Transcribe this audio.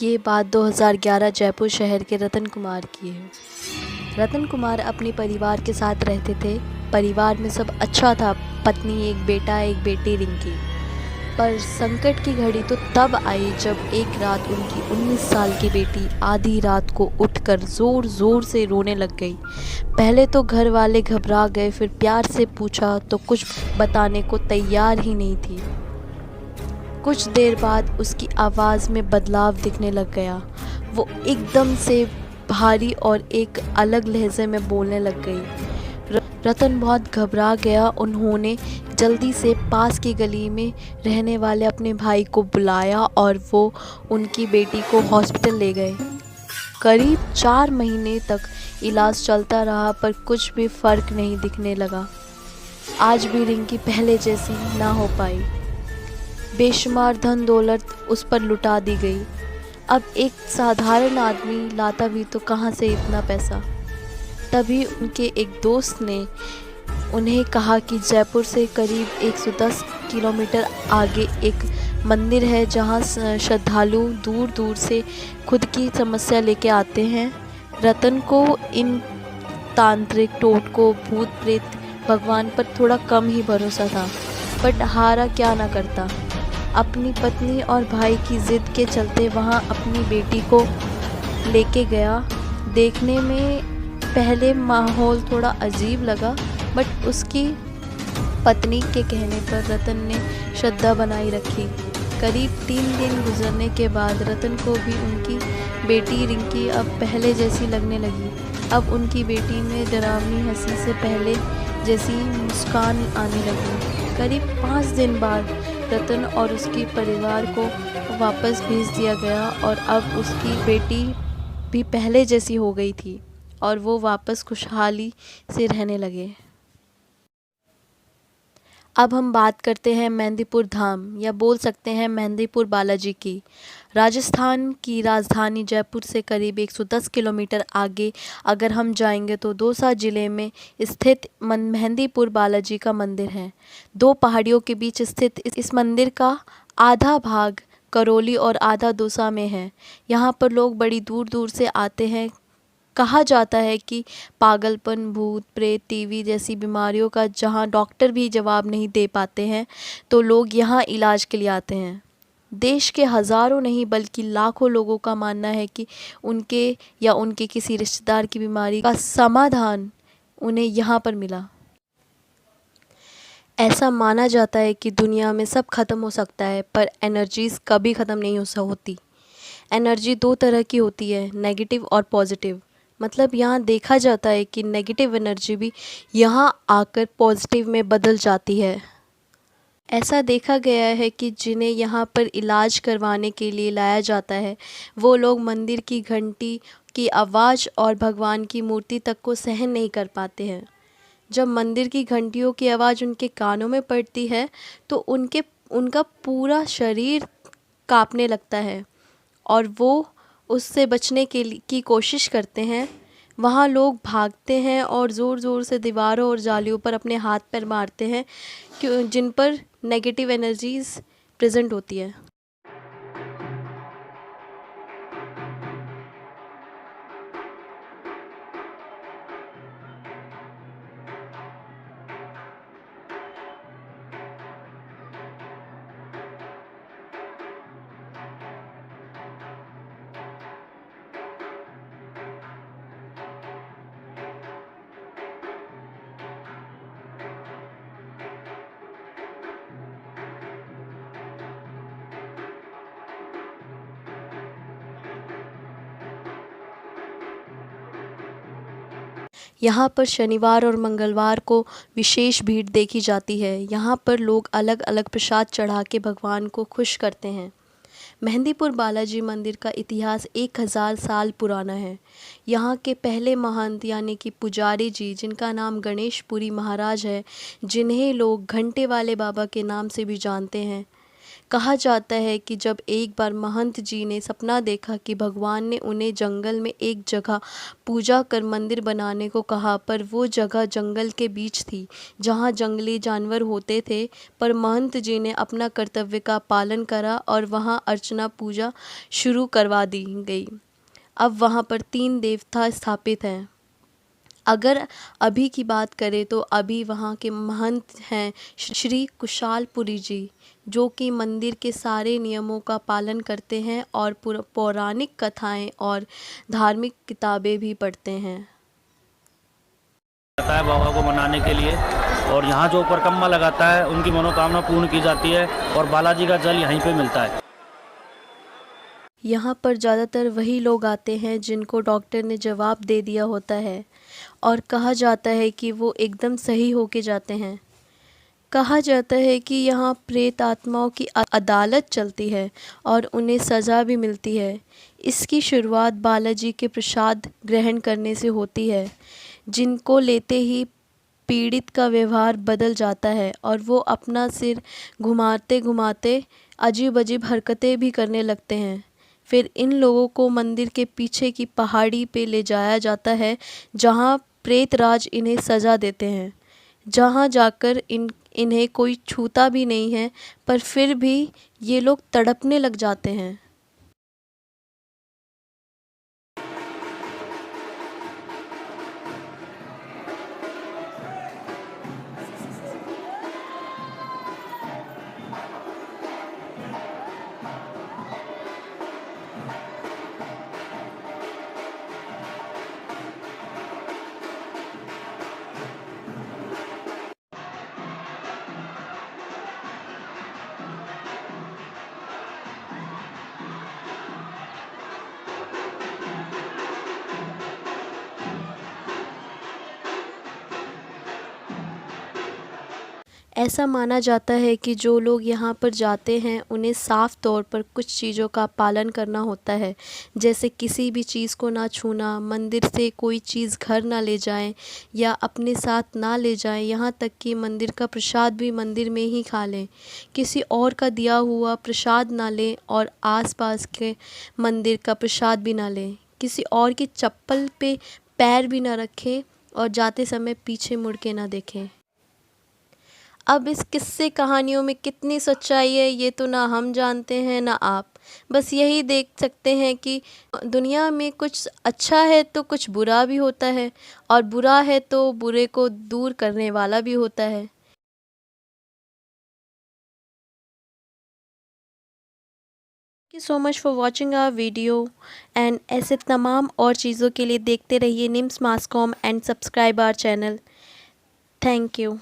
ये बात 2011 जयपुर शहर के रतन कुमार की है। रतन कुमार अपने परिवार के साथ रहते थे। परिवार में सब अच्छा था, पत्नी, एक बेटा, एक बेटी रिंकी। पर संकट की घड़ी तो तब आई जब एक रात उनकी 19 साल की बेटी आधी रात को उठकर ज़ोर ज़ोर से रोने लग गई। पहले तो घर वाले घबरा गए, फिर प्यार से पूछा तो कुछ बताने को तैयार ही नहीं थी। कुछ देर बाद उसकी आवाज़ में बदलाव दिखने लग गया। वो एकदम से भारी और एक अलग लहजे में बोलने लग गई। रतन बहुत घबरा गया। उन्होंने जल्दी से पास की गली में रहने वाले अपने भाई को बुलाया और वो उनकी बेटी को हॉस्पिटल ले गए। करीब 4 महीने तक इलाज चलता रहा, पर कुछ भी फ़र्क नहीं दिखने लगा। आज भी रिंकी पहले जैसी ना हो पाई। बेशुमार धन दौलत उस पर लुटा दी गई। अब एक साधारण आदमी लाता भी तो कहाँ से इतना पैसा। तभी उनके एक दोस्त ने उन्हें कहा कि जयपुर से करीब 110 किलोमीटर आगे एक मंदिर है जहाँ श्रद्धालु दूर दूर से खुद की समस्या लेके आते हैं। रतन को इन तांत्रिक टोटकों, भूत प्रेत, भगवान पर थोड़ा कम ही भरोसा था, बट हारा क्या ना करता। अपनी पत्नी और भाई की ज़िद के चलते वहाँ अपनी बेटी को लेके गया। देखने में पहले माहौल थोड़ा अजीब लगा, बट उसकी पत्नी के कहने पर रतन ने श्रद्धा बनाई रखी। करीब 3 दिन गुजरने के बाद रतन को भी उनकी बेटी रिंकी अब पहले जैसी लगने लगी। अब उनकी बेटी में डरावनी हंसी से पहले जैसी मुस्कान आने लगी। करीब 5 दिन बाद रतन और उसके परिवार को वापस भेज दिया गया और अब उसकी बेटी भी पहले जैसी हो गई थी और वो वापस खुशहाली से रहने लगे। अब हम बात करते हैं मेहंदीपुर धाम, या बोल सकते हैं मेहंदीपुर बालाजी की। राजस्थान की राजधानी जयपुर से करीब 110 किलोमीटर आगे अगर हम जाएंगे तो दौसा जिले में स्थित मेहंदीपुर बालाजी का मंदिर है। 2 पहाड़ियों के बीच स्थित इस मंदिर का आधा भाग करौली और आधा दौसा में है। यहाँ पर लोग बड़ी दूर दूर से आते हैं। कहा जाता है कि पागलपन, भूत प्रेत, टीवी जैसी बीमारियों का जहाँ डॉक्टर भी जवाब नहीं दे पाते हैं, तो लोग यहाँ इलाज के लिए आते हैं। देश के हज़ारों नहीं बल्कि लाखों लोगों का मानना है कि उनके या उनके किसी रिश्तेदार की बीमारी का समाधान उन्हें यहाँ पर मिला। ऐसा माना जाता है कि दुनिया में सब खत्म हो सकता है, पर एनर्जीज़ कभी ख़त्म नहीं हो होती। एनर्जी 2 तरह की होती है, नेगेटिव और पॉजिटिव। मतलब यहाँ देखा जाता है कि नेगेटिव एनर्जी भी यहाँ आकर पॉजिटिव में बदल जाती है। ऐसा देखा गया है कि जिन्हें यहाँ पर इलाज करवाने के लिए लाया जाता है, वो लोग मंदिर की घंटी की आवाज़ और भगवान की मूर्ति तक को सहन नहीं कर पाते हैं। जब मंदिर की घंटियों की आवाज़ उनके कानों में पड़ती है तो उनका पूरा शरीर कांपने लगता है और वो उससे बचने की कोशिश करते हैं। वहाँ लोग भागते हैं और ज़ोर ज़ोर से दीवारों और जालियों पर अपने हाथ पैर मारते हैं जिन पर नेगेटिव एनर्जीज़ प्रेजेंट होती है। यहाँ पर शनिवार और मंगलवार को विशेष भीड़ देखी जाती है। यहाँ पर लोग अलग अलग प्रसाद चढ़ा के भगवान को खुश करते हैं। मेहंदीपुर बालाजी मंदिर का इतिहास 1000 साल पुराना है। यहाँ के पहले महंत यानी कि पुजारी जी, जिनका नाम गणेशपुरी महाराज है, जिन्हें लोग घंटे वाले बाबा के नाम से भी जानते हैं, कहा जाता है कि जब एक बार महंत जी ने सपना देखा कि भगवान ने उन्हें जंगल में एक जगह पूजा कर मंदिर बनाने को कहा, पर वो जगह जंगल के बीच थी जहाँ जंगली जानवर होते थे। पर महंत जी ने अपना कर्तव्य का पालन करा और वहाँ अर्चना पूजा शुरू करवा दी गई। अब वहाँ पर 3 देवता स्थापित हैं। अगर अभी की बात करें तो अभी वहाँ के महंत हैं श्री कुशालपुरी जी, जो कि मंदिर के सारे नियमों का पालन करते हैं और पौराणिक कथाएं और धार्मिक किताबें भी पढ़ते हैं। जाता है बाबा को मनाने के लिए, और यहाँ जो ऊपर कम्मा लगाता है उनकी मनोकामना पूर्ण की जाती है और बालाजी का जल यहीं पे मिलता है। यहाँ पर ज़्यादातर वही लोग आते हैं जिनको डॉक्टर ने जवाब दे दिया होता है और कहा जाता है कि वो एकदम सही होके जाते हैं। कहा जाता है कि यहाँ प्रेत आत्माओं की अदालत चलती है और उन्हें सज़ा भी मिलती है। इसकी शुरुआत बालाजी के प्रसाद ग्रहण करने से होती है, जिनको लेते ही पीड़ित का व्यवहार बदल जाता है और वो अपना सिर घुमाते घुमाते अजीब अजीब हरकतें भी करने लगते हैं। फिर इन लोगों को मंदिर के पीछे की पहाड़ी पे ले जाया जाता है, जहाँ प्रेतराज इन्हें सज़ा देते हैं, जहाँ जाकर इन्हें कोई छूता भी नहीं है, पर फिर भी ये लोग तड़पने लग जाते हैं। ऐसा माना जाता है कि जो लोग यहाँ पर जाते हैं उन्हें साफ तौर पर कुछ चीज़ों का पालन करना होता है, जैसे किसी भी चीज़ को ना छूना, मंदिर से कोई चीज़ घर ना ले जाएं या अपने साथ ना ले जाएं, यहाँ तक कि मंदिर का प्रसाद भी मंदिर में ही खा लें, किसी और का दिया हुआ प्रसाद ना लें और आसपास के मंदिर का प्रसाद भी ना लें, किसी और की चप्पल पे पैर भी ना रखें और जाते समय पीछे मुड़ के ना देखें। अब इस किस्से कहानियों में कितनी सच्चाई है ये तो ना हम जानते हैं ना आप, बस यही देख सकते हैं कि दुनिया में कुछ अच्छा है तो कुछ बुरा भी होता है और बुरा है तो बुरे को दूर करने वाला भी होता है। Thank you so much for watching our video and ऐसे तमाम और चीज़ों के लिए देखते रहिए NIMS mass com and subscribe our channel. Thank you.